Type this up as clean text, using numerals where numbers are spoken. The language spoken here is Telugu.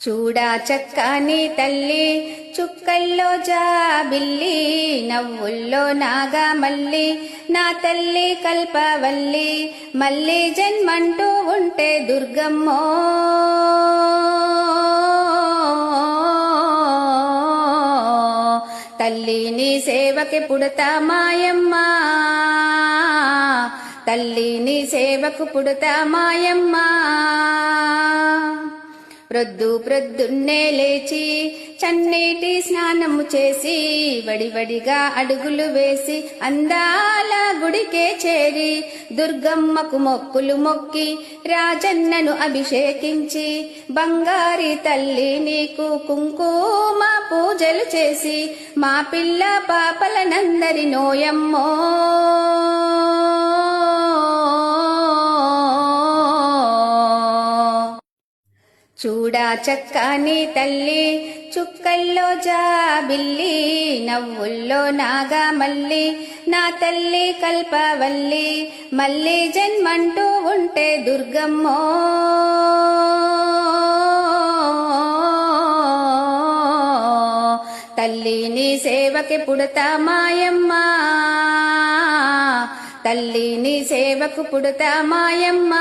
చూడా చక్కని తల్లి చుక్కల్లో జాబిల్లి నవ్వుల్లో నాగమల్లి నా తల్లి కల్పవల్లి మళ్ళీ జన్మంటూ ఉంటే దుర్గమ్మో తల్లి నీ సేవకి పుడతా మాయమ్మ తల్లి నీ సేవకు పుడతా మాయమ్మ ప్రొద్దున్నే లేచి చన్నీటి స్నానము చేసి వడివడిగా అడుగులు వేసి అందాల గుడికే చేరి దుర్గమ్మకు మొక్కులు మొక్కి రాజన్నను అభిషేకించి బంగారి తల్లి నీకు కుంకుమ పూజలు చేసి మా పిల్ల పాపలనందరి నోయమ్మో చూడా చక్కని తల్లి చుక్కల్లో జాబిల్లి నవ్వుల్లో నాగమల్లి నా తల్లి కల్పవల్లి మళ్ళీ జన్మంటూ ఉంటే దుర్గమ్మో తల్లి నీ సేవకి పుడతా మాయమ్మ తల్లి నీ సేవకు పుడతా మాయమ్మ